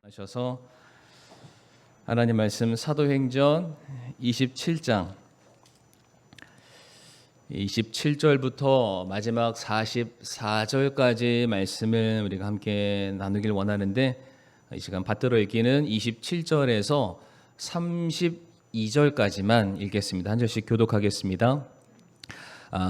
하셔서 하나님 말씀 사도행전 27장 27절부터 마지막 44절까지 말씀을 우리가 함께 나누길 원하는데, 이 시간 받들어 읽기는 27절에서 32절까지만 읽겠습니다. 한 절씩 교독하겠습니다.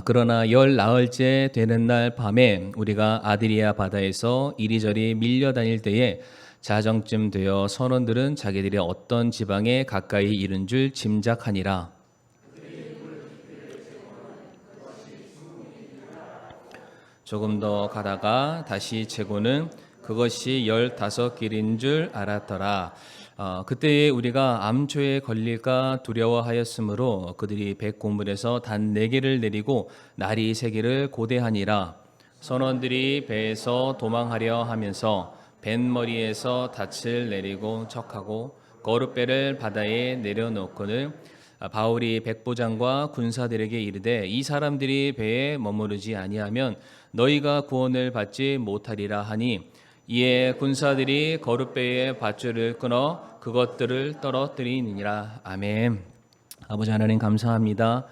그러나 열 나흘째 되는 날 밤에 우리가 아드리아 바다에서 이리저리 밀려다닐 때에 자정쯤 되어 선원들은 자기들이 어떤 지방에 가까이 이른 줄 짐작하니라. 조금 더 가다가 다시 재고는 그것이 15길인 줄 알았더라. 그때에 우리가 암초에 걸릴까 두려워하였으므로 그들이 배 고물에서 단 4개를 내리고 나리 3개를 고대하니라. 선원들이 배에서 도망하려 하면서 뱃머리에서 닻을 내리고 척하고 거룻배를 바다에 내려놓고는 바울이 백부장과 군사들에게 이르되 이 사람들이 배에 머무르지 아니하면 너희가 구원을 받지 못하리라 하니, 이에 군사들이 거룻배의 밧줄을 끊어 그것들을 떨어뜨리니라. 아멘. 아버지 하나님 감사합니다.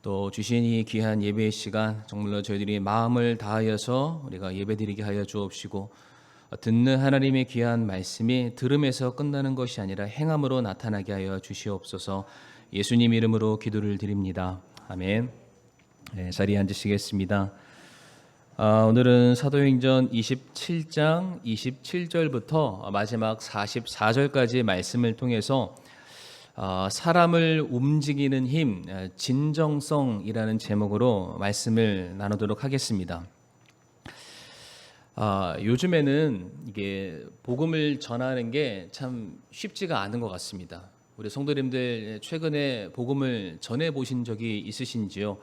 또 주신 이 귀한 예배의 시간 정말로 저희들이 마음을 다하여서 우리가 예배드리게 하여 주옵시고, 듣는 하나님의 귀한 말씀이 들음에서 끝나는 것이 아니라 행함으로 나타나게 하여 주시옵소서. 예수님 이름으로 기도를 드립니다. 아멘. 자리에 앉으시겠습니다. 오늘은 사도행전 27장 27절부터 마지막 44절까지 말씀을 통해서 사람을 움직이는 힘, 진정성이라는 제목으로 말씀을 나누도록 하겠습니다. 요즘에는 이게 복음을 전하는 게 참 쉽지가 않은 것 같습니다. 우리 성도님들 최근에 복음을 전해 보신 적이 있으신지요?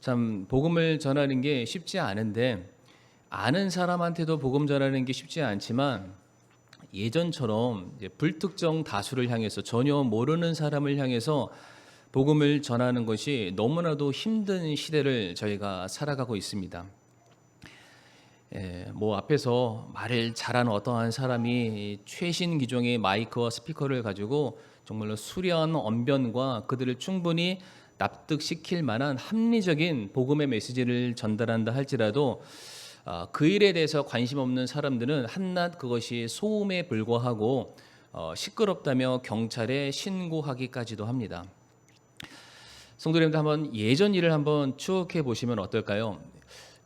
참 복음을 전하는 게 쉽지 않은데, 아는 사람한테도 복음 전하는 게 쉽지 않지만 예전처럼 이제 불특정 다수를 향해서, 전혀 모르는 사람을 향해서 복음을 전하는 것이 너무나도 힘든 시대를 저희가 살아가고 있습니다. 앞에서 말을 잘하는 어떠한 사람이 최신 기종의 마이크와 스피커를 가지고 정말로 수려한 언변과 그들을 충분히 납득시킬 만한 합리적인 복음의 메시지를 전달한다 할지라도 그 일에 대해서 관심 없는 사람들은 한낱 그것이 소음에 불과하고 시끄럽다며 경찰에 신고하기까지도 합니다. 성도님들 한번 예전 일을 한번 추억해 보시면 어떨까요?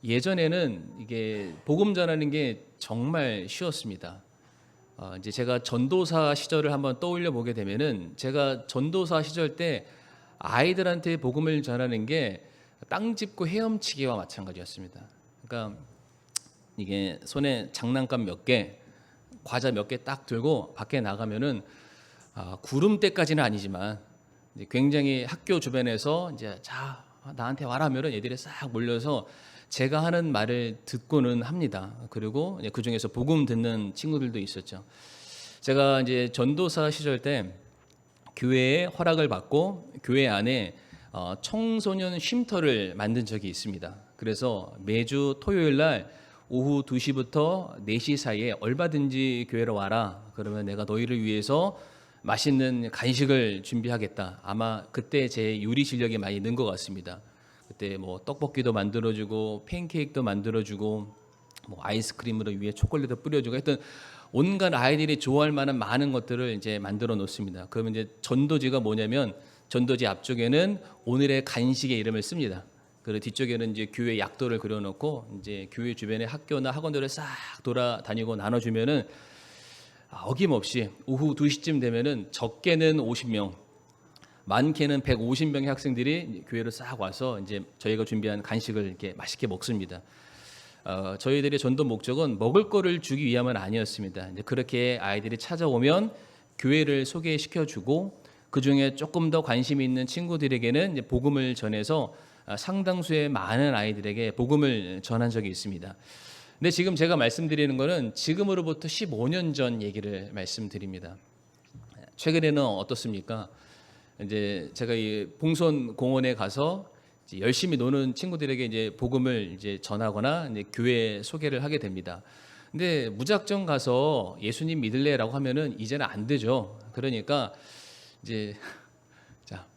예전에는 이게 복음 전하는 게 정말 쉬웠습니다. 이제 제가 전도사 시절을 한번 떠올려 보게 되면은, 제가 전도사 시절 때 아이들한테 복음을 전하는 게 땅 짚고 헤엄치기와 마찬가지였습니다. 그러니까 이게 손에 장난감 몇 개, 과자 몇 개 딱 들고 밖에 나가면은 구름대까지는 아니지만 이제 굉장히 학교 주변에서 이제 자 나한테 와라면은 애들이 싹 몰려서 제가 하는 말을 듣고는 합니다. 그리고 그 중에서 복음 듣는 친구들도 있었죠. 제가 이제 전도사 시절 때 교회에 허락을 받고 교회 안에 청소년 쉼터를 만든 적이 있습니다. 그래서 매주 토요일 날 오후 2시부터 4시 사이에 얼마든지 교회로 와라. 그러면 내가 너희를 위해서 맛있는 간식을 준비하겠다. 아마 그때 제 요리 실력이 많이 는 것 같습니다. 그때 뭐 떡볶이도 만들어주고 팬케이크도 만들어주고 뭐 아이스크림으로 위에 초콜릿도 뿌려주고 하여튼 온갖 아이들이 좋아할 만한 많은 것들을 이제 만들어 놓습니다. 그러면 이제 전도지가 뭐냐면, 전도지 앞쪽에는 오늘의 간식의 이름을 씁니다. 그리고 뒤쪽에는 이제 교회 약도를 그려놓고 이제 교회 주변의 학교나 학원들을 싹 돌아다니고 나눠주면은 어김없이 오후 2시쯤 되면은 적게는 50명, 많게는 150명의 학생들이 교회로 싹 와서 이제 저희가 준비한 간식을 이렇게 맛있게 먹습니다. 저희들의 전도 목적은 먹을 거를 주기 위함은 아니었습니다. 이제 그렇게 아이들이 찾아오면 교회를 소개시켜주고, 그 중에 조금 더 관심이 있는 친구들에게는 이제 복음을 전해서 상당수의 많은 아이들에게 복음을 전한 적이 있습니다. 근데 지금 제가 말씀드리는 거는 지금으로부터 15년 전 얘기를 말씀드립니다. 최근에는 어떻습니까? 이제 제가 이 봉선 공원에 가서 이제 열심히 노는 친구들에게 이제 복음을 이제 전하거나 이제 교회 소개를 하게 됩니다. 근데 무작정 가서 예수님 믿을래라고 하면은 이제는 안 되죠. 그러니까 이제 자,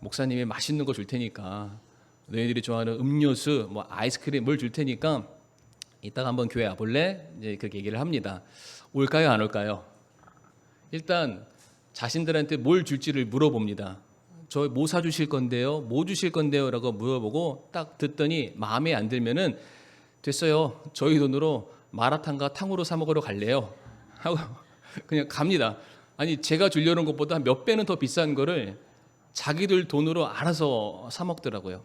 목사님이 맛있는 거 줄 테니까 너희들이 좋아하는 음료수, 뭐 아이스크림 뭘 줄 테니까 이따가 한번 교회 와볼래? 이제 그렇게 얘기를 합니다. 올까요, 안 올까요? 일단 자신들한테 뭘 줄지를 물어봅니다. 저 뭐 사주실 건데요? 뭐 주실 건데요? 라고 물어보고 딱 듣더니 마음에 안 들면은 됐어요. 저희 돈으로 마라탕과 탕후루 사 먹으러 갈래요? 하고 그냥 갑니다. 아니 제가 주려는 것보다 몇 배는 더 비싼 거를 자기들 돈으로 알아서 사 먹더라고요.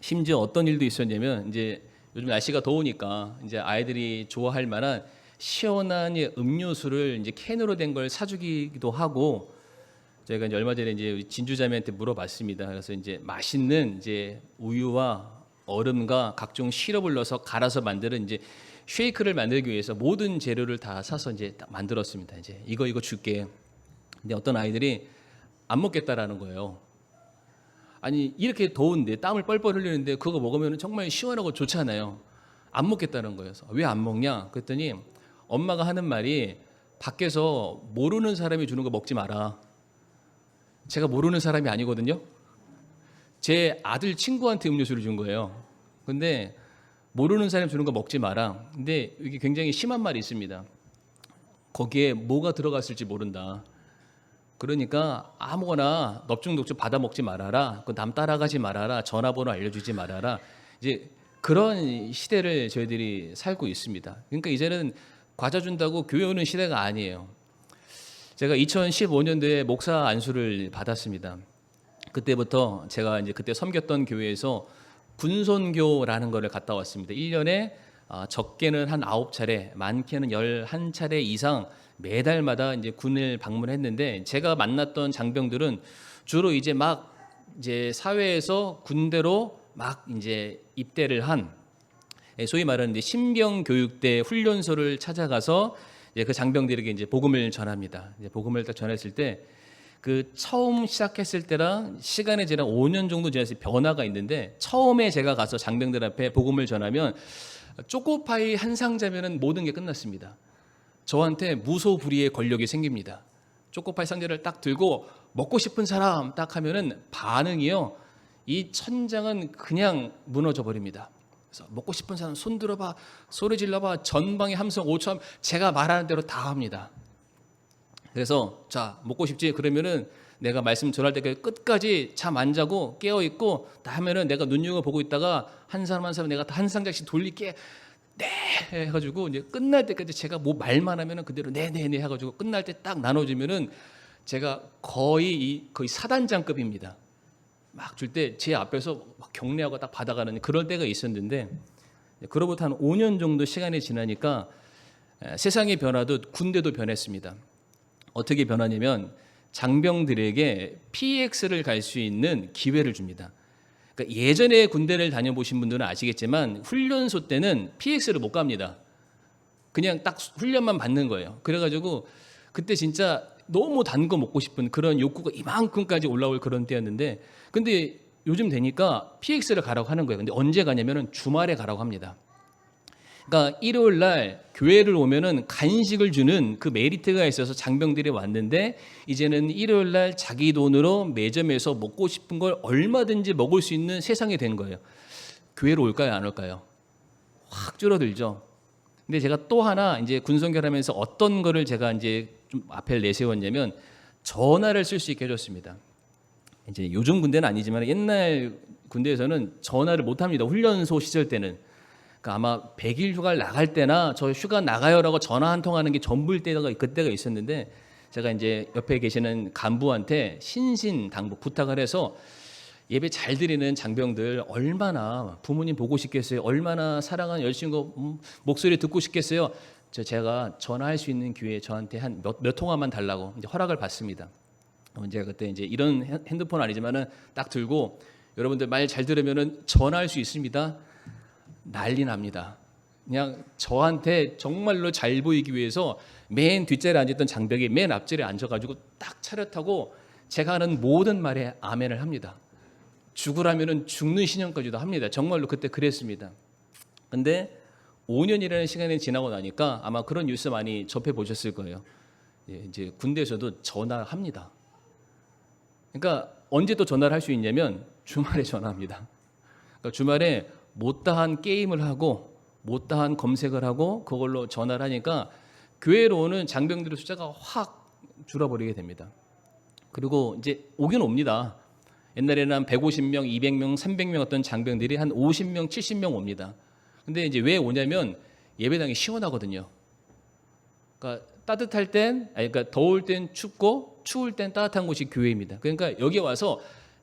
심지어 어떤 일도 있었냐면 이제 요즘 날씨가 더우니까 이제 아이들이 좋아할 만한 시원한 음료수를 이제 캔으로 된 걸 사주기도 하고 제가 이제 얼마 전에 이제 진주자매한테 물어봤습니다. 그래서 이제 맛있는 이제 우유와 얼음과 각종 시럽을 넣어서 갈아서 만드는 이제 쉐이크를 만들기 위해서 모든 재료를 다 사서 이제 딱 만들었습니다. 이제 이거 줄게. 근데 어떤 아이들이 안 먹겠다라는 거예요. 아니 이렇게 더운데 땀을 뻘뻘 흘리는데 그거 먹으면 정말 시원하고 좋잖아요. 안 먹겠다는 거예요. 왜 안 먹냐? 그랬더니 엄마가 하는 말이 밖에서 모르는 사람이 주는 거 먹지 마라. 제가 모르는 사람이 아니거든요. 제 아들 친구한테 음료수를 준 거예요. 근데 모르는 사람이 주는 거 먹지 마라. 근데 이게 굉장히 심한 말이 있습니다. 거기에 뭐가 들어갔을지 모른다. 그러니까 아무거나 넙죽넙죽 받아 먹지 말아라. 남 따라가지 말아라. 전화번호 알려주지 말아라. 이제 그런 시대를 저희들이 살고 있습니다. 그러니까 이제는 과자 준다고 교회 오는 시대가 아니에요. 제가 2015년도에 목사 안수를 받았습니다. 그때부터 제가 이제 그때 섬겼던 교회에서 군선교라는 거를 갔다 왔습니다. 1년에 적게는 한 9차례, 많게는 11차례 이상 매달마다 이제 군을 방문했는데 제가 만났던 장병들은 주로 이제 사회에서 군대로 막 이제 입대를 한 소위 말하는 신병교육대 훈련소를 찾아가서 이제 그 장병들에게 이제 복음을 전합니다. 이제 복음을 딱 전했을 때 그 처음 시작했을 때랑 시간이 지난 5년 정도 지났을 때 변화가 있는데 처음에 제가 가서 장병들 앞에 복음을 전하면 초코파이 한 상자면은 모든 게 끝났습니다. 저한테 무소불위의 권력이 생깁니다. 초코파이 상자를 딱 들고 먹고 싶은 사람 딱 하면은 반응이요. 이 천장은 그냥 무너져 버립니다. 그래서 먹고 싶은 사람 손 들어봐, 소리 질러봐, 전방의 함성 5초 제가 말하는 대로 다 합니다. 그래서 자 먹고 싶지 그러면은 내가 말씀 전할 때 끝까지 잠 안 자고 깨어 있고 다 하면은 내가 눈여겨 보고 있다가 한 사람 한 사람 내가 한 상자씩 돌릴게 네 해가지고 이제 끝날 때까지 제가 뭐 말만 하면은 그대로 네네네 해가지고 끝날 때 딱 나눠주면은 제가 거의 사단장급입니다. 막 줄 때 제 앞에서 막 경례하고 딱 받아가는 그럴 때가 있었는데 그로부터 한 5년 정도 시간이 지나니까 세상의 변화도 군대도 변했습니다. 어떻게 변하냐면 장병들에게 PX를 갈 수 있는 기회를 줍니다. 그러니까 예전에 군대를 다녀보신 분들은 아시겠지만 훈련소 때는 PX를 못 갑니다. 그냥 딱 훈련만 받는 거예요. 그래가지고 그때 진짜 너무 단 거 먹고 싶은 그런 욕구가 이만큼까지 올라올 그런 때였는데 근데 요즘 되니까 PX를 가라고 하는 거예요. 근데 언제 가냐면은 주말에 가라고 합니다. 그러니까 일요일 날 교회를 오면은 간식을 주는 그 메리트가 있어서 장병들이 왔는데 이제는 일요일 날 자기 돈으로 매점에서 먹고 싶은 걸 얼마든지 먹을 수 있는 세상이 된 거예요. 교회로 올까요, 안 올까요? 확 줄어들죠. 근데 제가 또 하나 이제 군선교를 하면서 어떤 거를 제가 이제 좀 앞에 내세웠냐면 전화를 쓸 수 있게 해줬습니다. 이제 요즘 군대는 아니지만 옛날 군대에서는 전화를 못 합니다. 훈련소 시절 때는. 그러니까 아마 100일 휴가를 나갈 때나 저 휴가 나가요라고 전화 한 통 하는 게 전부일 때가 그때가 있었는데 제가 이제 옆에 계시는 간부한테 신신당부 부탁을 해서 예배 잘 드리는 장병들 얼마나 부모님 보고 싶겠어요? 얼마나 사랑하는 여자친구 목소리 듣고 싶겠어요? 제가 전화할 수 있는 기회에 저한테 한 몇 통화만 달라고 이제 허락을 받습니다. 제가 그때 이제 이런 핸드폰 아니지만은 딱 들고 여러분들 말 잘 들으면은 전화할 수 있습니다. 난리 납니다. 그냥 저한테 정말로 잘 보이기 위해서 맨 뒷자리에 앉았던 장벽이 맨 앞자리에 앉아가지고 딱 차렷하고 제가 하는 모든 말에 아멘을 합니다. 죽으라면은 죽는 신용까지도 합니다. 정말로 그때 그랬습니다. 근데 5년이라는 시간이 지나고 나니까 아마 그런 뉴스 많이 접해 보셨을 거예요. 예, 이제 군대에서도 전화합니다. 그러니까 언제 또 전화를 할 수 있냐면 주말에 전화합니다. 그러니까 주말에 못다한 게임을 하고 못다한 검색을 하고 그걸로 전화를 하니까 교회로 오는 장병들의 숫자가 확 줄어버리게 됩니다. 그리고 이제 오긴 옵니다. 옛날에는 한 150명, 200명, 300명 어떤 장병들이 한 50명, 70명 옵니다. 근데 이제 왜 오냐면 예배당이 시원하거든요. 그러니까 따뜻할 땐, 그러니까 더울 땐 춥고 추울 땐 따뜻한 곳이 교회입니다. 그러니까 여기 와서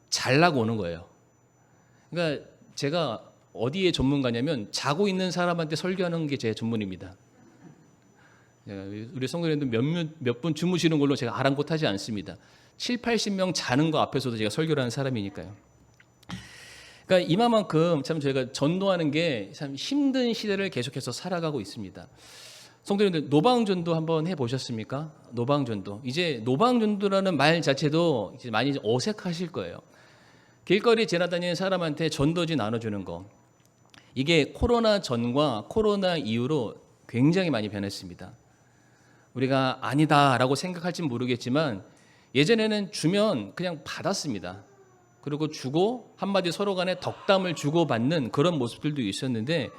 잘라고 오는 거예요. 그러니까 제가 어디에 전문가냐면 자고 있는 사람한테 설교하는 게 제 전문입니다. 우리 성도님들 몇 분 주무시는 걸로 제가 아랑곳하지 않습니다. 7, 80명 자는 거 앞에서도 제가 설교를 하는 사람이니까요. 그러니까 이만큼 참 저희가 전도하는 게 참 힘든 시대를 계속해서 살아가고 있습니다. 성도님들 노방전도 한번 해보셨습니까? 노방전도. 이제 노방전도라는 말 자체도 이제 많이 어색하실 거예요. 길거리 지나다니는 사람한테 전도지 나눠주는 거. 이게 코로나 전과 코로나 이후로 굉장히 많이 변했습니다. 우리가 아니다라고 생각할지 모르겠지만 예전에는 주면 그냥 받았습니다. 그리고 주고 한마디 서로 간에 덕담을 주고받는 그런 모습들도 있었는데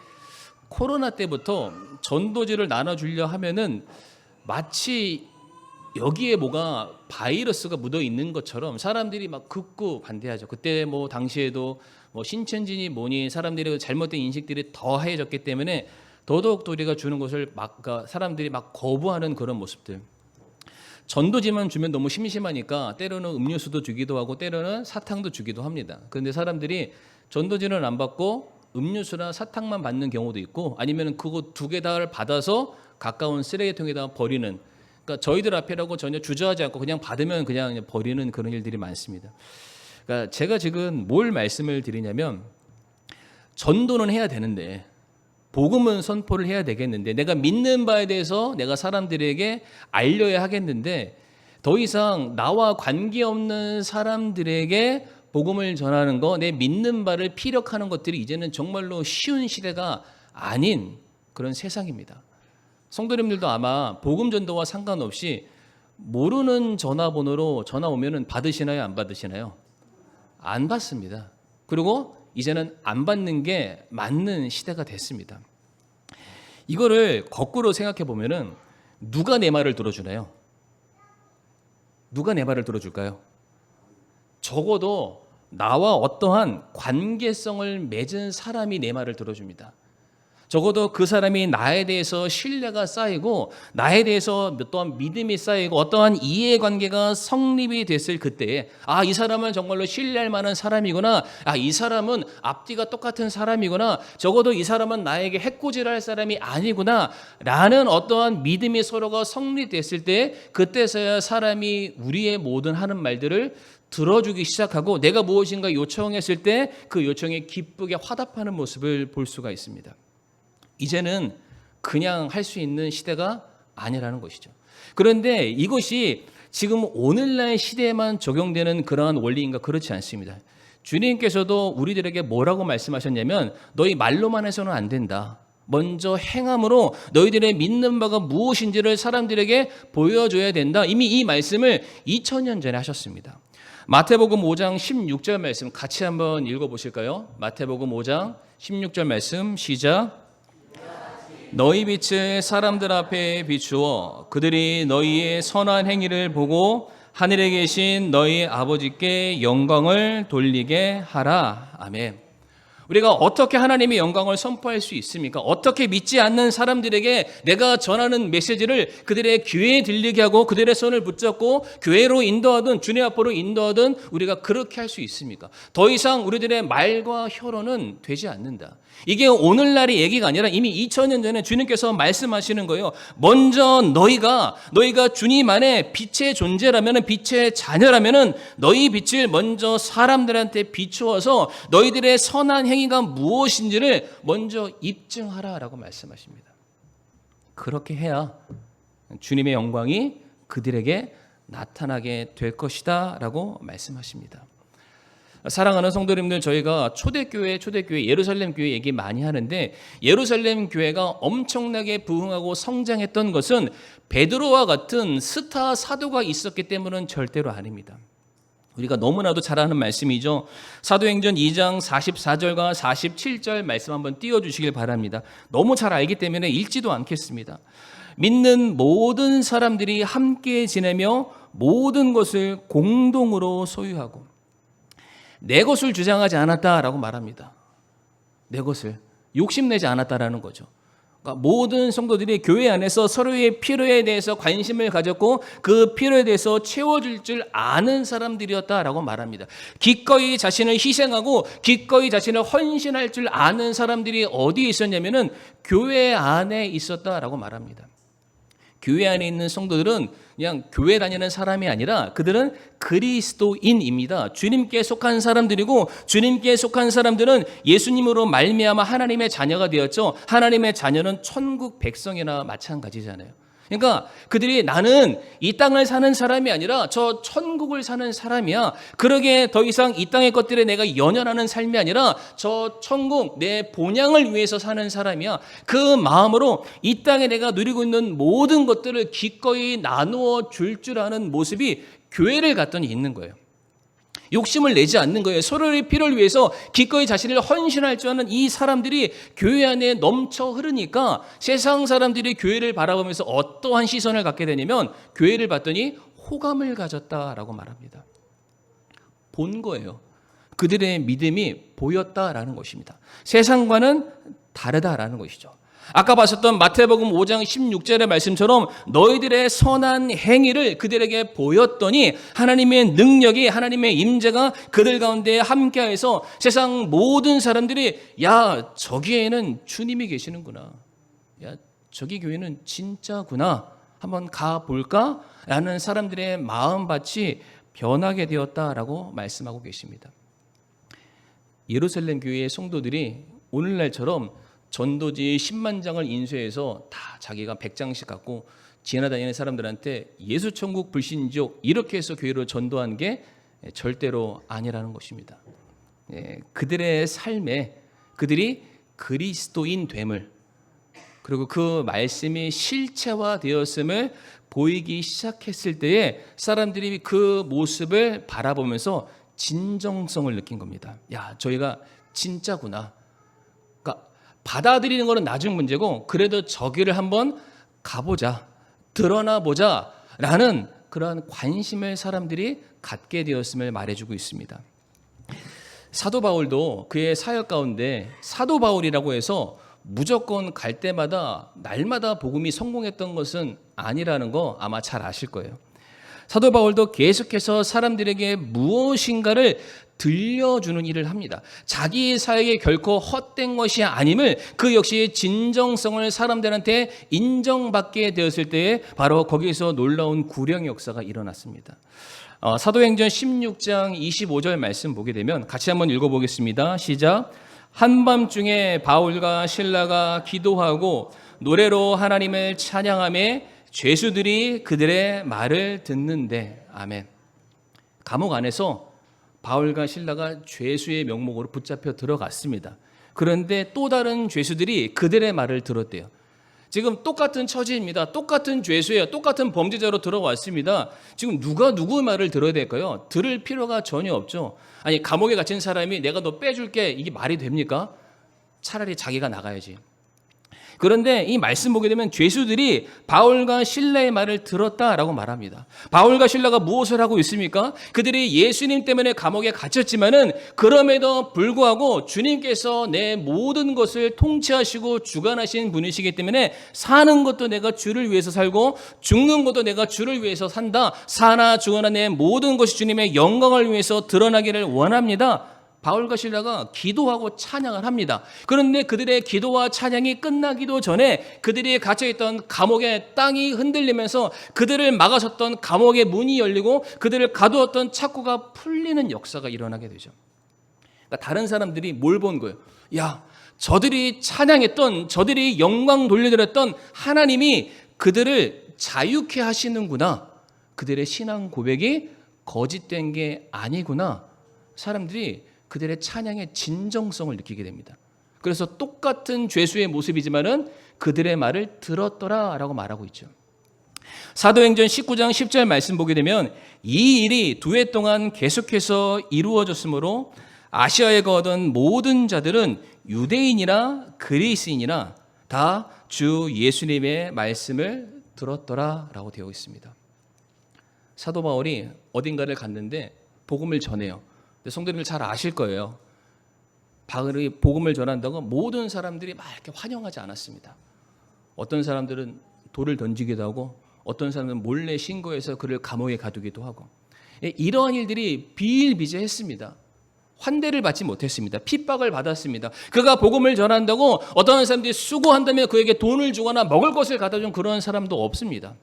코로나 때부터 전도지를 나눠주려 하면은 마치 여기에 뭐가 바이러스가 묻어 있는 것처럼 사람들이 막 극구 반대하죠. 그때 뭐 당시에도 뭐 신천지니 뭐니 사람들의 잘못된 인식들이 더해졌기 때문에 더더욱 우리가 주는 것을 막 사람들이 막 거부하는 그런 모습들. 전도지만 주면 너무 심심하니까 때로는 음료수도 주기도 하고 때로는 사탕도 주기도 합니다. 그런데 사람들이 전도지는 안 받고 음료수나 사탕만 받는 경우도 있고 아니면 그거 두 개 다를 받아서 가까운 쓰레기통에다 버리는, 그러니까 저희들 앞이라고 전혀 주저하지 않고 그냥 받으면 그냥 버리는 그런 일들이 많습니다. 그러니까 제가 지금 뭘 말씀을 드리냐면 전도는 해야 되는데 복음은 선포를 해야 되겠는데 내가 믿는 바에 대해서 내가 사람들에게 알려야 하겠는데 더 이상 나와 관계없는 사람들에게 복음을 전하는 거, 내 믿는 바를 피력하는 것들이 이제는 정말로 쉬운 시대가 아닌 그런 세상입니다. 성도님들도 아마 복음 전도와 상관없이 모르는 전화번호로 전화 오면은 받으시나요? 안 받으시나요? 안 받습니다. 그리고 이제는 안 받는 게 맞는 시대가 됐습니다. 이거를 거꾸로 생각해 보면은 누가 내 말을 들어주나요? 누가 내 말을 들어줄까요? 적어도 나와 어떠한 관계성을 맺은 사람이 내 말을 들어줍니다. 적어도 그 사람이 나에 대해서 신뢰가 쌓이고 나에 대해서 또한 믿음이 쌓이고 어떠한 이해관계가 성립이 됐을 그때에 이 사람은 정말로 신뢰할 만한 사람이구나, 이 사람은 앞뒤가 똑같은 사람이구나, 적어도 이 사람은 나에게 해코지할 사람이 아니구나 라는 어떠한 믿음이 서로가 성립됐을 때 그때서야 사람이 우리의 모든 하는 말들을 들어주기 시작하고 내가 무엇인가 요청했을 때 그 요청에 기쁘게 화답하는 모습을 볼 수가 있습니다. 이제는 그냥 할 수 있는 시대가 아니라는 것이죠. 그런데 이것이 지금 오늘날 시대에만 적용되는 그러한 원리인가? 그렇지 않습니다. 주님께서도 우리들에게 뭐라고 말씀하셨냐면 너희 말로만 해서는 안 된다. 먼저 행함으로 너희들의 믿는 바가 무엇인지를 사람들에게 보여줘야 된다. 이미 이 말씀을 2000년 전에 하셨습니다. 마태복음 5장 16절 말씀 같이 한번 읽어보실까요? 마태복음 5장 16절 말씀 시작. 너희 빛을 사람들 앞에 비추어 그들이 너희의 선한 행위를 보고 하늘에 계신 너희 아버지께 영광을 돌리게 하라. 아멘. 우리가 어떻게 하나님의 영광을 선포할 수 있습니까? 어떻게 믿지 않는 사람들에게 내가 전하는 메시지를 그들의 귀에 들리게 하고 그들의 손을 붙잡고 교회로 인도하든 주님 앞으로 인도하든 우리가 그렇게 할 수 있습니까? 더 이상 우리들의 말과 혀로는 되지 않는다. 이게 오늘날의 얘기가 아니라 이미 2000년 전에 주님께서 말씀하시는 거예요. 먼저 너희가 주님 안에 빛의 존재라면, 빛의 자녀라면 너희 빛을 먼저 사람들한테 비추어서 너희들의 선한 행위가 무엇인지를 먼저 입증하라라고 말씀하십니다. 그렇게 해야 주님의 영광이 그들에게 나타나게 될 것이다 라고 말씀하십니다. 사랑하는 성도님들, 저희가 초대교회 예루살렘 교회 얘기 많이 하는데, 예루살렘 교회가 엄청나게 부흥하고 성장했던 것은 베드로와 같은 스타 사도가 있었기 때문은 절대로 아닙니다. 우리가 너무나도 잘 아는 말씀이죠. 사도행전 2장 44절과 47절 말씀 한번 띄워주시길 바랍니다. 너무 잘 알기 때문에 읽지도 않겠습니다. 믿는 모든 사람들이 함께 지내며 모든 것을 공동으로 소유하고, 내 것을 주장하지 않았다라고 말합니다. 내 것을 욕심내지 않았다라는 거죠. 그러니까 모든 성도들이 교회 안에서 서로의 필요에 대해서 관심을 가졌고 그 필요에 대해서 채워줄 줄 아는 사람들이었다라고 말합니다. 기꺼이 자신을 희생하고 기꺼이 자신을 헌신할 줄 아는 사람들이 어디에 있었냐면은 교회 안에 있었다라고 말합니다. 교회 안에 있는 성도들은 그냥 교회 다니는 사람이 아니라 그들은 그리스도인입니다. 주님께 속한 사람들이고, 주님께 속한 사람들은 예수님으로 말미암아 하나님의 자녀가 되었죠. 하나님의 자녀는 천국 백성이나 마찬가지잖아요. 그러니까 그들이 나는 이 땅을 사는 사람이 아니라 저 천국을 사는 사람이야. 그러기에 더 이상 이 땅의 것들에 내가 연연하는 삶이 아니라 저 천국, 내 본향을 위해서 사는 사람이야. 그 마음으로 이 땅에 내가 누리고 있는 모든 것들을 기꺼이 나누어 줄 아는 모습이 교회를 갔더니 있는 거예요. 욕심을 내지 않는 거예요. 서로의 필요를 위해서 기꺼이 자신을 헌신할 줄 아는 이 사람들이 교회 안에 넘쳐 흐르니까 세상 사람들이 교회를 바라보면서 어떠한 시선을 갖게 되냐면, 교회를 봤더니 호감을 가졌다라고 말합니다. 본 거예요. 그들의 믿음이 보였다라는 것입니다. 세상과는 다르다라는 것이죠. 아까 봤었던 마태복음 5장 16절의 말씀처럼 너희들의 선한 행위를 그들에게 보였더니 하나님의 능력이, 하나님의 임재가 그들 가운데 함께해서 세상 모든 사람들이 야, 저기에는 주님이 계시는구나, 야, 저기 교회는 진짜구나, 한번 가볼까? 라는 사람들의 마음밭이 변하게 되었다라고 말씀하고 계십니다. 예루살렘 교회의 성도들이 오늘날처럼 전도지 10만 장을 인쇄해서 다 자기가 100장씩 갖고 지나다니는 사람들한테 예수 천국 불신족 이렇게 해서 교회로 전도한 게 절대로 아니라는 것입니다. 그들의 삶에 그들이 그리스도인 됨을, 그리고 그 말씀이 실체화되었음을 보이기 시작했을 때에 사람들이 그 모습을 바라보면서 진정성을 느낀 겁니다. 야, 저희가 진짜구나. 받아들이는 것은 나중 문제고, 그래도 저기를 한번 가보자, 드러나 보자 라는 그러한 관심을 사람들이 갖게 되었음을 말해주고 있습니다. 사도 바울도 그의 사역 가운데 사도 바울이라고 해서 무조건 갈 때마다 날마다 복음이 성공했던 것은 아니라는 거 아마 잘 아실 거예요. 사도 바울도 계속해서 사람들에게 무엇인가를 들려주는 일을 합니다. 자기 사역이 결코 헛된 것이 아님을, 그 역시 진정성을 사람들한테 인정받게 되었을 때에 바로 거기에서 놀라운 구령 역사가 일어났습니다. 사도행전 16장 25절 말씀 보게 되면 같이 한번 읽어보겠습니다. 시작. 한밤중에 바울과 실라가 기도하고 노래로 하나님을 찬양하며 죄수들이 그들의 말을 듣는데. 아멘. 감옥 안에서 바울과 실라가 죄수의 명목으로 붙잡혀 들어갔습니다. 그런데 또 다른 죄수들이 그들의 말을 들었대요. 지금 똑같은 처지입니다. 똑같은 죄수예요. 똑같은 범죄자로 들어왔습니다. 지금 누가 누구 말을 들어야 될까요? 들을 필요가 전혀 없죠. 아니, 감옥에 갇힌 사람이 내가 너 빼줄게, 이게 말이 됩니까? 차라리 자기가 나가야지. 그런데 이 말씀 보게 되면 죄수들이 바울과 실라의 말을 들었다라고 말합니다. 바울과 실라가 무엇을 하고 있습니까? 그들이 예수님 때문에 감옥에 갇혔지만은 그럼에도 불구하고 주님께서 내 모든 것을 통치하시고 주관하신 분이시기 때문에 사는 것도 내가 주를 위해서 살고 죽는 것도 내가 주를 위해서 산다. 사나 죽으나 내 모든 것이 주님의 영광을 위해서 드러나기를 원합니다. 바울과 실라가 기도하고 찬양을 합니다. 그런데 그들의 기도와 찬양이 끝나기도 전에 그들이 갇혀있던 감옥의 땅이 흔들리면서 그들을 막아섰던 감옥의 문이 열리고 그들을 가두었던 창고가 풀리는 역사가 일어나게 되죠. 그러니까 다른 사람들이 뭘 본 거예요? 야, 저들이 찬양했던, 저들이 영광 돌려드렸던 하나님이 그들을 자유케 하시는구나. 그들의 신앙 고백이 거짓된 게 아니구나. 사람들이 그들의 찬양의 진정성을 느끼게 됩니다. 그래서 똑같은 죄수의 모습이지만은 그들의 말을 들었더라라고 말하고 있죠. 사도행전 19장 10절 말씀 보게 되면 이 일이 2해 동안 계속해서 이루어졌으므로 아시아에 거하던 모든 자들은 유대인이나 그리스인이나 다 주 예수님의 말씀을 들었더라라고 되어 있습니다. 사도 바울이 어딘가를 갔는데 복음을 전해요. 성도님들 잘 아실 거예요. 바울이 복음을 전한다고 모든 사람들이 막 이렇게 환영하지 않았습니다. 어떤 사람들은 돌을 던지기도 하고 어떤 사람은 몰래 신고해서 그를 감옥에 가두기도 하고 이러한 일들이 비일비재했습니다. 환대를 받지 못했습니다. 핍박을 받았습니다. 그가 복음을 전한다고 어떤 사람들이 수고한다며 그에게 돈을 주거나 먹을 것을 갖다 준 그런 사람도 없습니다.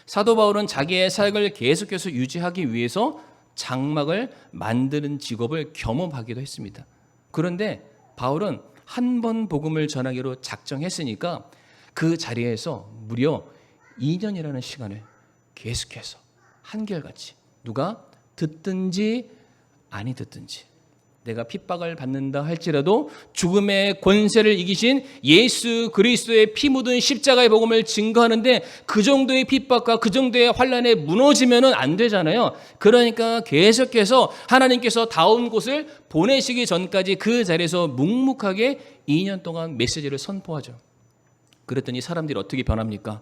사도 바울은 자기의 사역을 계속해서 유지하기 위해서 장막을 만드는 직업을 겸업하기도 했습니다. 그런데 바울은 한 번 복음을 전하기로 작정했으니까 그 자리에서 무려 2년이라는 시간을 계속해서 한결같이 누가 듣든지 아니 듣든지 내가 핍박을 받는다 할지라도 죽음의 권세를 이기신 예수 그리스도의 피 묻은 십자가의 복음을 증거하는데 그 정도의 핍박과 그 정도의 환난에 무너지면은 안 되잖아요. 그러니까 계속해서 하나님께서 다운 곳을 보내시기 전까지 그 자리에서 묵묵하게 2년 동안 메시지를 선포하죠. 그랬더니 사람들이 어떻게 변합니까?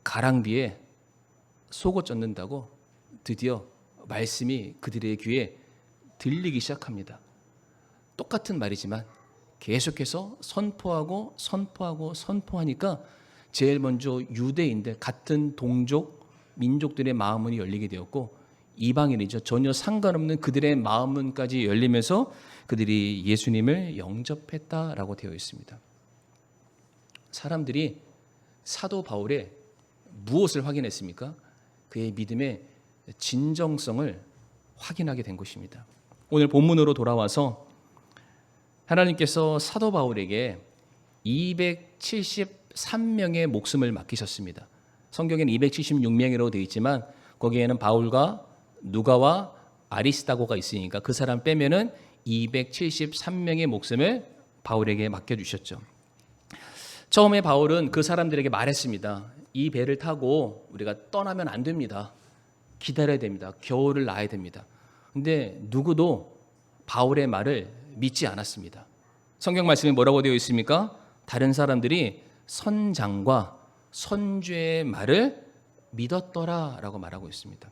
가랑비에 속옷 젖는다고 드디어 말씀이 그들의 귀에 들리기 시작합니다. 똑같은 말이지만 계속해서 선포하니까 제일 먼저 유대인들 같은 동족 민족들의 마음문이 열리게 되었고 이방인이죠. 전혀 상관없는 그들의 마음문까지 열리면서 그들이 예수님을 영접했다라고 되어 있습니다. 사람들이 사도 바울의 무엇을 확인했습니까? 그의 믿음의 진정성을 확인하게 된 것입니다. 오늘 본문으로 돌아와서 하나님께서 사도 바울에게 273명의 목숨을 맡기셨습니다. 성경에는 276명이라고 되어 있지만 거기에는 바울과 누가와 아리스다고가 있으니까 그 사람 빼면은 273명의 목숨을 바울에게 맡겨주셨죠. 처음에 바울은 그 사람들에게 말했습니다. 이 배를 타고 우리가 떠나면 안 됩니다. 기다려야 됩니다. 겨울을 나야 됩니다. 근데 누구도 바울의 말을 믿지 않았습니다. 성경 말씀에 뭐라고 되어 있습니까? 다른 사람들이 선장과 선주의 말을 믿었더라라고 말하고 있습니다.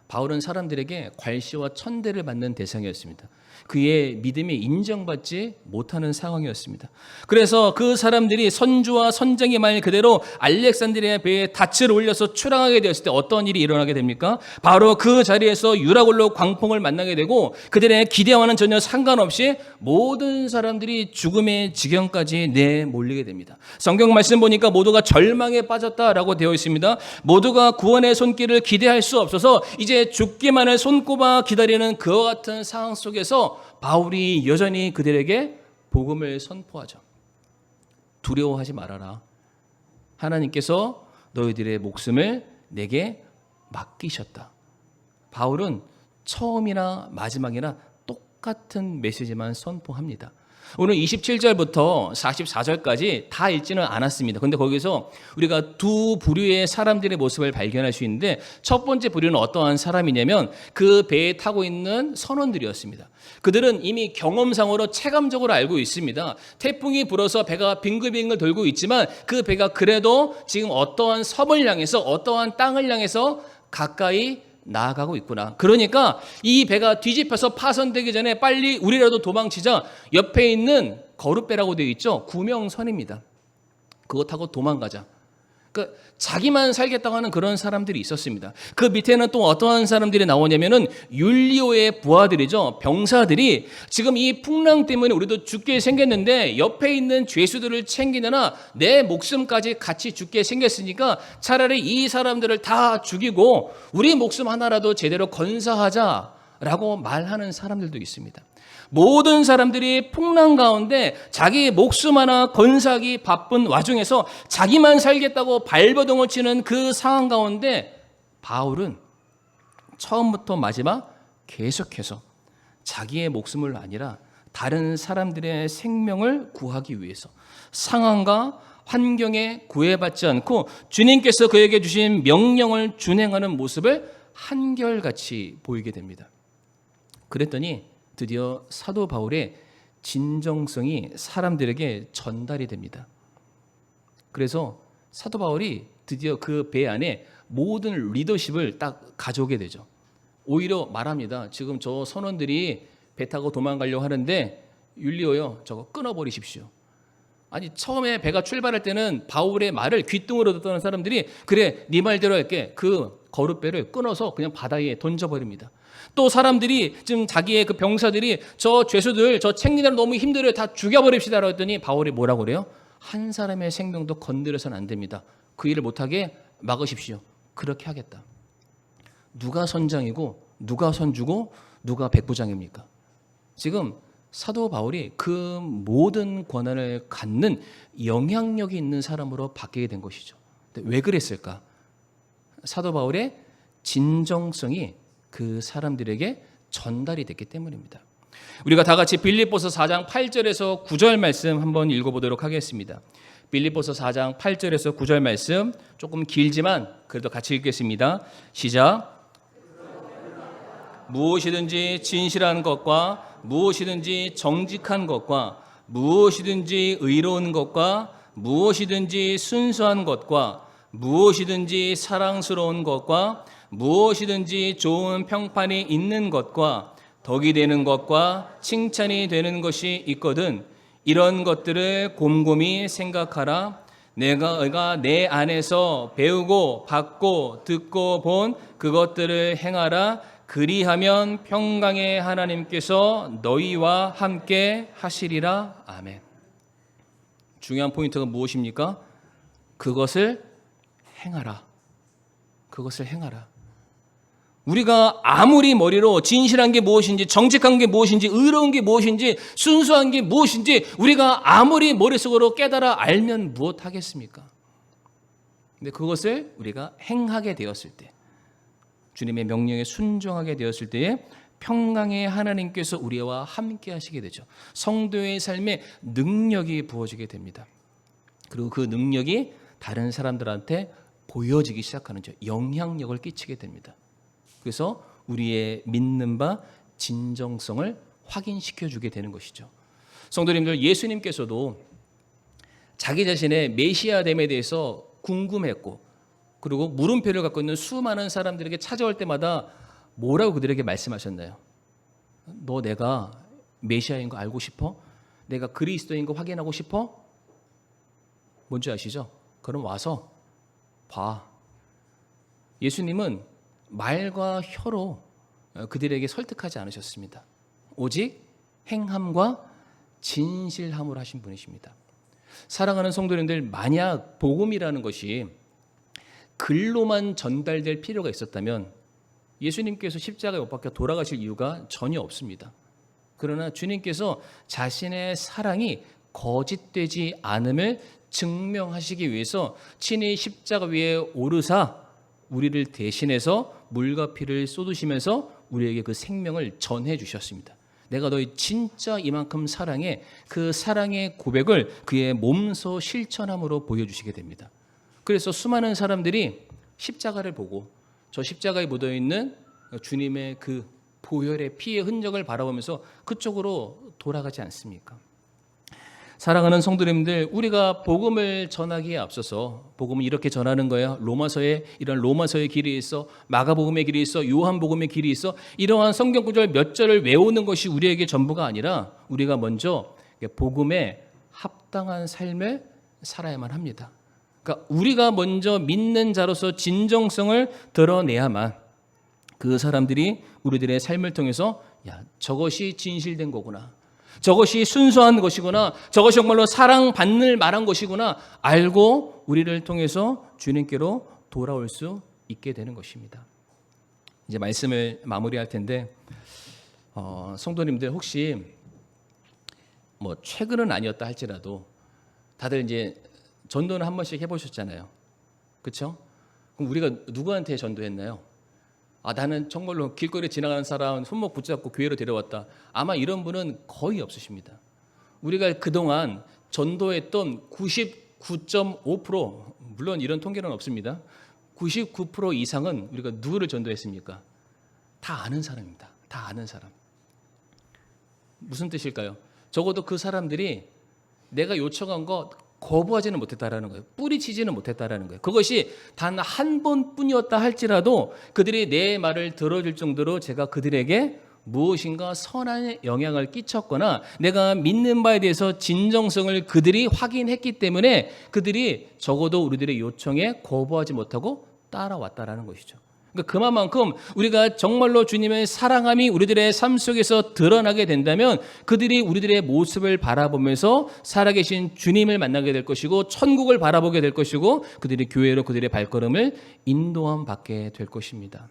바울은 사람들에게 괄시와 천대를 받는 대상이었습니다. 그의 믿음이 인정받지 못하는 상황이었습니다. 그래서 그 사람들이 선주와 선장의 말 그대로 알렉산드리아 배에 닻을 올려서 출항하게 되었을 때 어떤 일이 일어나게 됩니까? 바로 그 자리에서 유라굴로 광풍을 만나게 되고 그들의 기대와는 전혀 상관없이 모든 사람들이 죽음의 지경까지 내몰리게 됩니다. 성경 말씀 보니까 모두가 절망에 빠졌다라고 되어 있습니다. 모두가 구원의 손길을 기대할 수 없어서 이제 죽기만을 손꼽아 기다리는 그와 같은 상황 속에서 바울이 여전히 그들에게 복음을 선포하죠. 두려워하지 말아라. 하나님께서 너희들의 목숨을 내게 맡기셨다. 바울은 처음이나 마지막이나 똑같은 메시지만 선포합니다. 오늘 27절부터 44절까지 다 읽지는 않았습니다. 그런데 거기서 우리가 두 부류의 사람들의 모습을 발견할 수 있는데 첫 번째 부류는 어떠한 사람이냐면 그 배에 타고 있는 선원들이었습니다. 그들은 이미 경험상으로 체감적으로 알고 있습니다. 태풍이 불어서 배가 빙글빙글 돌고 있지만 그 배가 그래도 지금 어떠한 섬을 향해서 어떠한 땅을 향해서 가까이 나아가고 있구나. 그러니까 이 배가 뒤집혀서 파손되기 전에 빨리 우리라도 도망치자. 옆에 있는 거룻배라고 되어 있죠. 구명선입니다. 그거 타고 도망가자. 그러니까 자기만 살겠다고 하는 그런 사람들이 있었습니다. 그 밑에는 또 어떠한 사람들이 나오냐면은 율리오의 부하들이죠. 병사들이 지금 이 풍랑 때문에 우리도 죽게 생겼는데 옆에 있는 죄수들을 챙기느라 내 목숨까지 같이 죽게 생겼으니까 차라리 이 사람들을 다 죽이고 우리 목숨 하나라도 제대로 건사하자라고 말하는 사람들도 있습니다. 모든 사람들이 풍랑 가운데 자기 목숨 하나 건사하기 바쁜 와중에서 자기만 살겠다고 발버둥을 치는 그 상황 가운데 바울은 처음부터 마지막 계속해서 자기의 목숨을 아니라 다른 사람들의 생명을 구하기 위해서 상황과 환경에 구애받지 않고 주님께서 그에게 주신 명령을 준행하는 모습을 한결같이 보이게 됩니다. 그랬더니 드디어 사도 바울의 진정성이 사람들에게 전달이 됩니다. 그래서 사도 바울이 드디어 그 배 안에 모든 리더십을 딱 가져오게 되죠. 오히려 말합니다. 지금 저 선원들이 배 타고 도망가려고 하는데 율리오요, 저거 끊어버리십시오. 아니 처음에 배가 출발할 때는 바울의 말을 귓등으로 듣던 사람들이 그래 네 말대로 할게, 그 거룻배를 끊어서 그냥 바다에 던져버립니다. 또 사람들이 지금 자기의 그 병사들이 저 죄수들 저 챙기느라 너무 힘들어요, 다 죽여버립시다라고 했더니 바울이 뭐라고 그래요? 한 사람의 생명도 건드려서는 안 됩니다. 그 일을 못하게 막으십시오. 그렇게 하겠다. 누가 선장이고 누가 선주고 누가 백부장입니까? 지금 사도 바울이 그 모든 권한을 갖는 영향력이 있는 사람으로 바뀌게 된 것이죠. 근데 왜 그랬을까? 사도 바울의 진정성이 그 사람들에게 전달이 됐기 때문입니다. 우리가 다 같이 빌립보서 4장 8절에서 9절 말씀 한번 읽어보도록 하겠습니다. 빌립보서 4장 8절에서 9절 말씀 조금 길지만 그래도 같이 읽겠습니다. 시작. 무엇이든지 진실한 것과 무엇이든지 정직한 것과 무엇이든지 의로운 것과 무엇이든지 순수한 것과 무엇이든지 사랑스러운 것과 무엇이든지 좋은 평판이 있는 것과 덕이 되는 것과 칭찬이 되는 것이 있거든 이런 것들을 곰곰이 생각하라. 내가 내 안에서 배우고 받고 듣고 본 그것들을 행하라. 그리하면 평강의 하나님께서 너희와 함께 하시리라. 아멘. 중요한 포인트가 무엇입니까? 그것을 행하라. 그것을 행하라. 우리가 아무리 머리로 진실한 게 무엇인지, 정직한 게 무엇인지, 의로운 게 무엇인지, 순수한 게 무엇인지 우리가 아무리 머릿속으로 깨달아 알면 무엇하겠습니까? 근데 그것을 우리가 행하게 되었을 때, 주님의 명령에 순종하게 되었을 때에 평강의 하나님께서 우리와 함께 하시게 되죠. 성도의 삶에 능력이 부어지게 됩니다. 그리고 그 능력이 다른 사람들한테 보여지기 시작하는 죠. 영향력을 끼치게 됩니다. 그래서 우리의 믿는 바 진정성을 확인시켜 주게 되는 것이죠. 성도님들, 예수님께서도 자기 자신의 메시아됨에 대해서 궁금했고 그리고 물음표를 갖고 있는 수많은 사람들에게 찾아올 때마다 뭐라고 그들에게 말씀하셨나요? 너 내가 메시아인 거 알고 싶어? 내가 그리스도인 거 확인하고 싶어? 뭔지 아시죠? 그럼 와서 봐. 예수님은 말과 혀로 그들에게 설득하지 않으셨습니다. 오직 행함과 진실함으로 하신 분이십니다. 사랑하는 성도님들, 만약 복음이라는 것이 글로만 전달될 필요가 있었다면 예수님께서 십자가에 못 박혀 돌아가실 이유가 전혀 없습니다. 그러나 주님께서 자신의 사랑이 거짓되지 않음을 증명하시기 위해서 친히 십자가 위에 오르사 우리를 대신해서 물과 피를 쏟으시면서 우리에게 그 생명을 전해 주셨습니다. 내가 너희 진짜 이만큼 사랑해, 그 사랑의 고백을 그의 몸소 실천함으로 보여주시게 됩니다. 그래서 수많은 사람들이 십자가를 보고 저 십자가에 묻어있는 주님의 그 보혈의 피의 흔적을 바라보면서 그쪽으로 돌아가지 않습니까? 사랑하는 성도님들, 우리가 복음을 전하기에 앞서서 복음은 이렇게 전하는 거예요. 로마서에 이런 로마서의 길이 있어, 마가복음의 길이 있어, 요한복음의 길이 있어, 이러한 성경 구절 몇 절을 외우는 것이 우리에게 전부가 아니라 우리가 먼저 복음에 합당한 삶을 살아야만 합니다. 그러니까 우리가 먼저 믿는 자로서 진정성을 드러내야만 그 사람들이 우리들의 삶을 통해서 야, 저것이 진실된 거구나, 저것이 순수한 것이구나, 저것이 정말로 사랑받는 말한 것이구나 알고 우리를 통해서 주님께로 돌아올 수 있게 되는 것입니다. 이제 말씀을 마무리할 텐데 성도님들 혹시 뭐 최근은 아니었다 할지라도 다들 이제 전도는 한 번씩 해보셨잖아요. 그렇죠? 그럼 우리가 누구한테 전도했나요? 나는 정말로 길거리 지나가는 사람 손목 붙잡고 교회로 데려왔다. 아마 이런 분은 거의 없으십니다. 우리가 그동안 전도했던 99.5%, 물론 이런 통계는 없습니다. 99% 이상은 우리가 누구를 전도했습니까? 다 아는 사람입니다. 다 아는 사람. 무슨 뜻일까요? 적어도 그 사람들이 내가 요청한 거 거부하지는 못했다라는 거예요. 뿌리치지는 못했다라는 거예요. 그것이 단 한 번뿐이었다 할지라도 그들이 내 말을 들어줄 정도로 제가 그들에게 무엇인가 선한 영향을 끼쳤거나 내가 믿는 바에 대해서 진정성을 그들이 확인했기 때문에 그들이 적어도 우리들의 요청에 거부하지 못하고 따라왔다라는 것이죠. 그러니까 그만큼 우리가 정말로 주님의 사랑함이 우리들의 삶 속에서 드러나게 된다면 그들이 우리들의 모습을 바라보면서 살아계신 주님을 만나게 될 것이고 천국을 바라보게 될 것이고 그들이 교회로 그들의 발걸음을 인도함 받게 될 것입니다.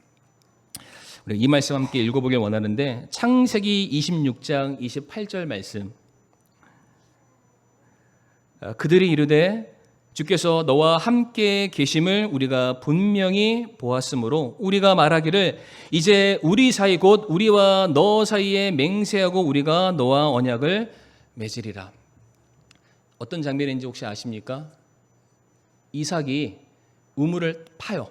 우리 이 말씀 함께 읽어보길 원하는데 창세기 26장 28절 말씀. 그들이 이르되 주께서 너와 함께 계심을 우리가 분명히 보았으므로 우리가 말하기를 이제 우리 사이 곧 우리와 너 사이에 맹세하고 우리가 너와 언약을 맺으리라. 어떤 장면인지 혹시 아십니까? 이삭이 우물을 파요.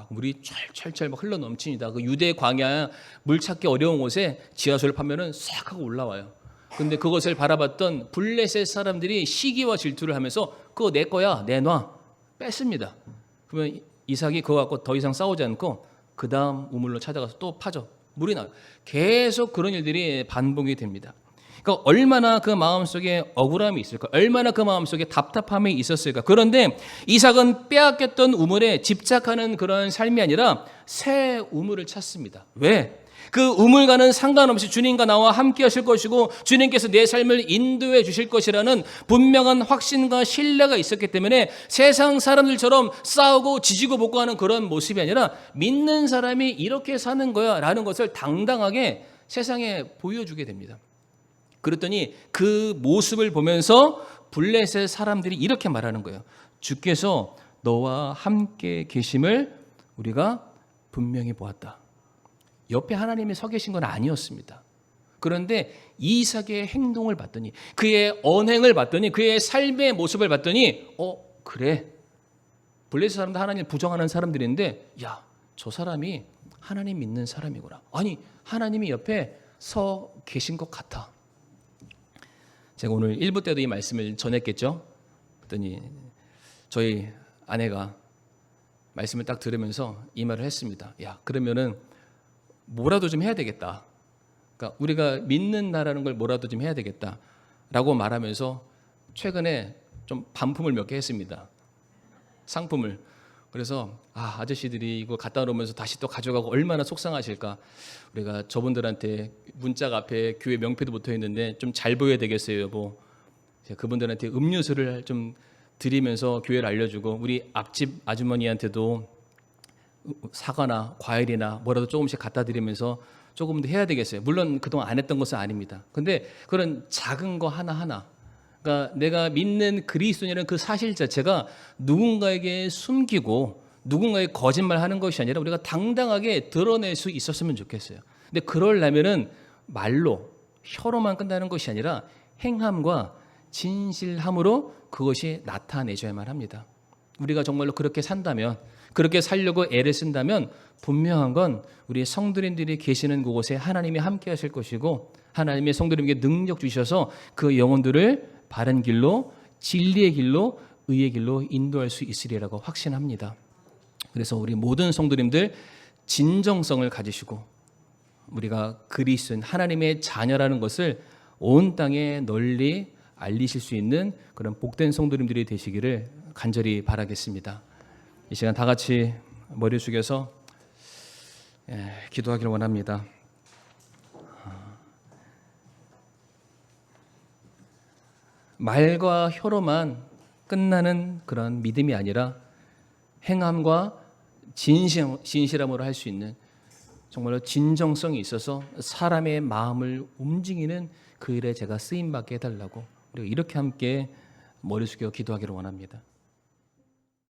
물이 철철철 막 흘러 넘칩니다. 그 유대 광야 물 찾기 어려운 곳에 지하수를 파면은 싹 하고 올라와요. 근데 그것을 바라봤던 블레셋 사람들이 시기와 질투를 하면서 그거 내 거야, 내놔, 뺐습니다. 그러면 이삭이 그거 갖고 더 이상 싸우지 않고 그 다음 우물로 찾아가서 또 파죠. 물이 나요. 계속 그런 일들이 반복이 됩니다. 그러니까 얼마나 그 마음속에 억울함이 있을까? 얼마나 그 마음속에 답답함이 있었을까? 그런데 이삭은 빼앗겼던 우물에 집착하는 그런 삶이 아니라 새 우물을 찾습니다. 왜? 그 우물과는 상관없이 주님과 나와 함께 하실 것이고 주님께서 내 삶을 인도해 주실 것이라는 분명한 확신과 신뢰가 있었기 때문에 세상 사람들처럼 싸우고 지지고 볶고 하는 그런 모습이 아니라 믿는 사람이 이렇게 사는 거야 라는 것을 당당하게 세상에 보여주게 됩니다. 그랬더니 그 모습을 보면서 블레셋 사람들이 이렇게 말하는 거예요. 주께서 너와 함께 계심을 우리가 분명히 보았다. 옆에 하나님이 서 계신 건 아니었습니다. 그런데 이삭의 행동을 봤더니 그의 언행을 봤더니 그의 삶의 모습을 봤더니 그래. 블레셋 사람들 하나님을 부정하는 사람들인데 저 사람이 하나님 믿는 사람이구나. 아니 하나님이 옆에 서 계신 것 같아. 제가 오늘 1부 때도 이 말씀을 전했겠죠. 그랬더니 저희 아내가 말씀을 딱 들으면서 이 말을 했습니다. 그러면은 뭐라도 좀 해야 되겠다. 그러니까 우리가 믿는 나라는 걸 뭐라도 좀 해야 되겠다라고 말하면서 최근에 좀 반품을 몇 개 했습니다. 상품을. 그래서 아저씨들이 이거 갖다 놓으면서 다시 또 가져가고 얼마나 속상하실까. 우리가 저분들한테 문짝 앞에 교회 명패도 붙어 있는데 좀 잘 보여야 되겠어요, 여보. 제가 그분들한테 음료수를 좀 드리면서 교회를 알려주고 우리 앞집 아주머니한테도 사과나 과일이나 뭐라도 조금씩 갖다 드리면서 조금 더 해야 되겠어요. 물론 그동안 안 했던 것은 아닙니다. 근데 그런 작은 거 하나하나, 그러니까 내가 믿는 그리스도인이라는 그 사실 자체가 누군가에게 숨기고 누군가의 거짓말하는 것이 아니라 우리가 당당하게 드러낼 수 있었으면 좋겠어요. 근데 그러려면은 말로 혀로만 끝나는 것이 아니라 행함과 진실함으로 그것이 나타내줘야만 합니다. 우리가 정말로 그렇게 산다면, 그렇게 살려고 애를 쓴다면 분명한 건 우리 성도님들이 계시는 그곳에 하나님이 함께 하실 것이고 하나님의 성도님에게 능력 주셔서 그 영혼들을 바른 길로, 진리의 길로, 의의 길로 인도할 수 있으리라고 확신합니다. 그래서 우리 모든 성도님들 진정성을 가지시고 우리가 그리스도인 하나님의 자녀라는 것을 온 땅에 널리 알리실 수 있는 그런 복된 성도님들이 되시기를 간절히 바라겠습니다. 이 시간 다 같이 머리 숙여서 기도하기를 원합니다. 말과 혀로만 끝나는 그런 믿음이 아니라 행함과 진실함으로 할 수 있는 정말로 진정성이 있어서 사람의 마음을 움직이는 그 일에 제가 쓰임받게 해달라고 우리가 이렇게 함께 머리 숙여 기도하기를 원합니다.